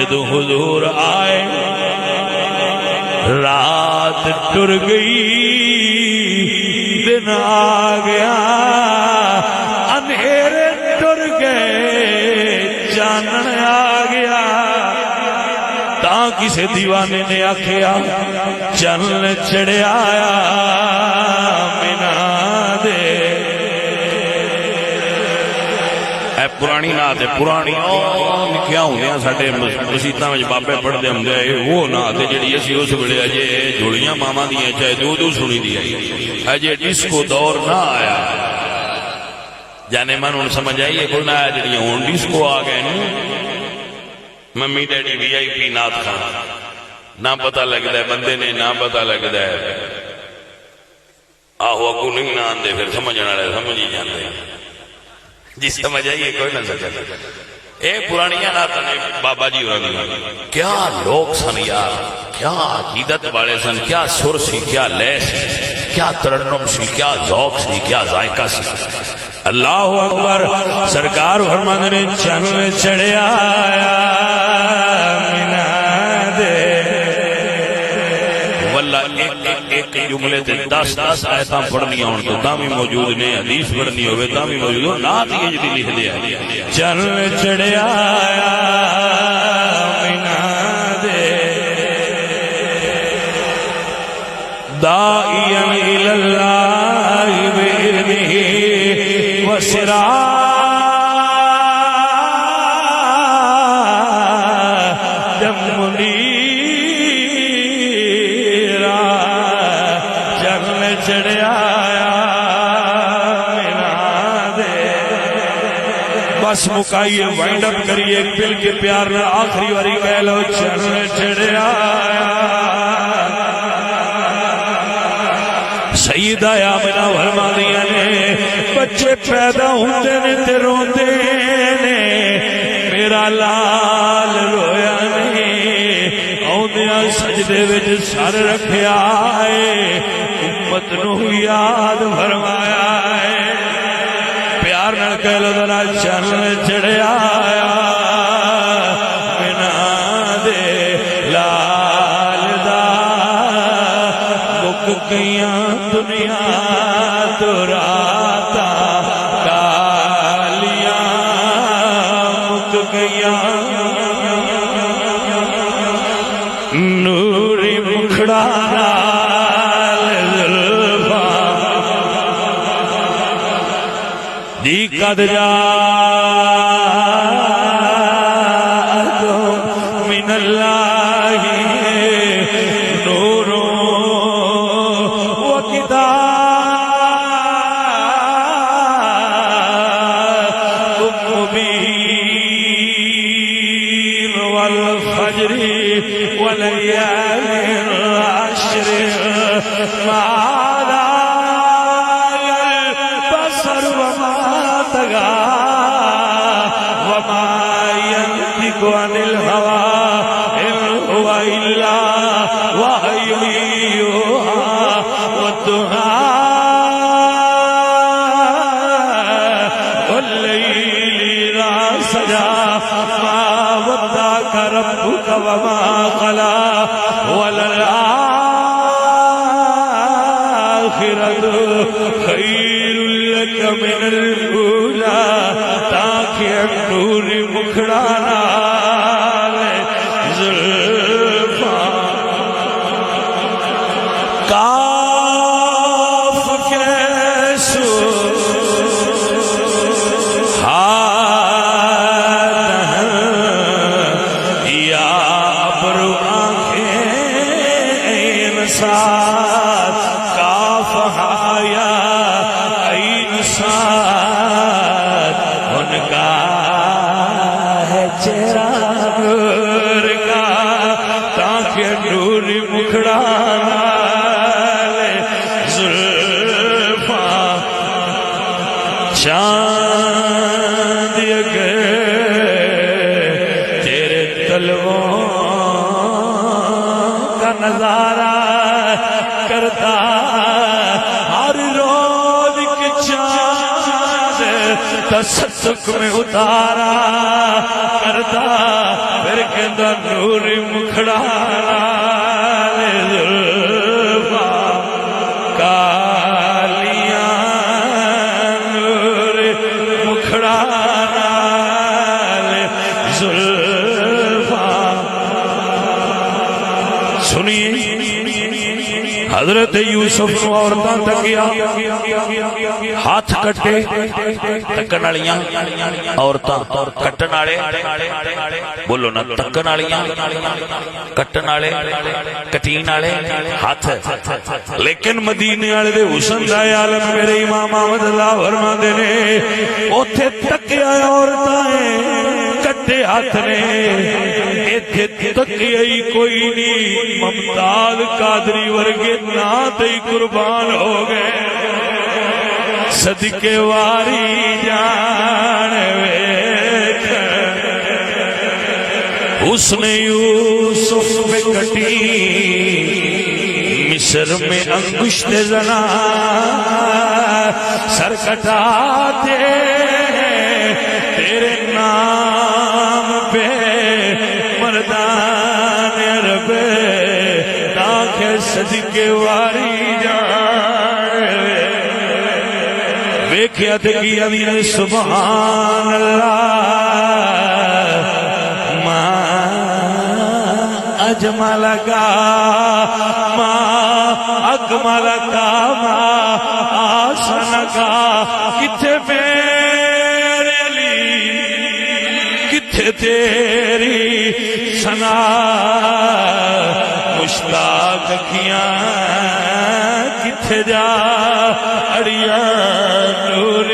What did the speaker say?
جدو حضور آئے رات ٹر گئی دن آ گیا اندھیرے ٹر گئے چانن آ گیا تا کسے دیوانے نے آکھیا چن چڑھے آیا مینا دے اے پرانی نات ہے پرانی کیا ہوندے ہیں ساڈے مسیتاں وچ بابے پڑھدے ہوندے وہ نات جڑی اسی اس ویلے اجے جھولیاں ماواں دیاں چاہے دو سنی دی آئی اجے ڈسکو دور نہ آیا جانے من ہن سمجھ آئی کوئی نہ آیا جڑی ہن ڈسکو آ گئے ممی ڈیڈی وی آئی پی نات خان نہ پتہ لگدا ہے بندے نے نہ پتہ لگدا ہے آہو اگوں نہیں نہ آندے پھر سمجھن والے سمجھ ہی جاندے جی سمجھ آئیے کوئی نہ سکتا اے پرانیاں ناتاں نے بابا جی اور کیا لوگ سن یار کیا عقیدت والے سن کیا سر سی کیا لے سی کیا ترنم سی کیا ذوق سی کیا ذائقہ سی اللہ اکبر سرکار فرماندے نے چن چڑھے آیا مینا دے واللہ ایک جملے تے 10 آیتاں پڑھنی ہون تو تاں موجود نے حدیث پڑھنی ہوئے تاں موجود ہو نات یہ جدی لکھ دیا چن چڑھے آیا مینا دے داعیا الی اللہ بإذنہ وسراجا بس مکائیے وائنڈ اپ کریے دل کے پیار نہ آخری واری کہہ لو چن چڑھے آیا سیدہ آمنہ فرماندیاں نے بچے پیدا ہوندے نے تے روندے نے میرا لال رویا نہیں اوندیاں سجدے وچ سر رکھیا ہے امت نو یاد فرمایا ہے پیار نہ کہہ لو ذرا چن چڑھے آیا مینا دے لال دا مک گئیاں دنیا تو راتا کالیاں مک گئیاں نوری مکھڑا قد جاءتم من اللہ نور و کتاب مبین والفجر وليال العشر ماذا البصر وما ينطق عن الهوى إن هو إلا وحي يوحى والضحى والليل إذا سجى ما ودعك ربك وما قلى وللآخرة خير لك من الأولى تاکہ نور مکھڑانا زلفا کاف کیسو ہاتھ یا برو آنکھیں انسان کاف ہایا انسان ان کا ہے چہرہ نور کا تاکہ نور مکھڑانا زلفاں چاند اگر تیرے تلووں کا نظارہ کرتا ہر روز کے چاند تصدق میں اتارا کرتا پھر کہندا نور مکھڑا زلفا کالیاں نور مکھڑا زلفا سنیے حضرت یوسف نو عورتاں تکیا ہاتھ کٹے تکن والیاں عورتاں کٹن والے بولو نا تکن والیاں کٹن والے کٹین والے ہاتھ لیکن مدینے والے دے حسن دا عالم میرے امام احمد اللہ فرماندے نے اوتھے تکیا عورتاں کٹے ہاتھ نے ایتھے تکیا ہی کوئی نہیں ممتاز قادری ورگے نا تے قربان ہو گئے صدقے واری جان ویکھ حسن یوسف پہ کٹی مصر میں انگشت زنا سر کٹاتے تیرے نام پہ مردان عرب تاکہ صدقے واری جان ویکھیا تے کیا بھی سبحان اللہ ما اجمل کا ما اکمل کا ما آسن کا کتھے میرے علی کتھے تیری ثنا مشتاق کیاں کتھے جا اڑیا نور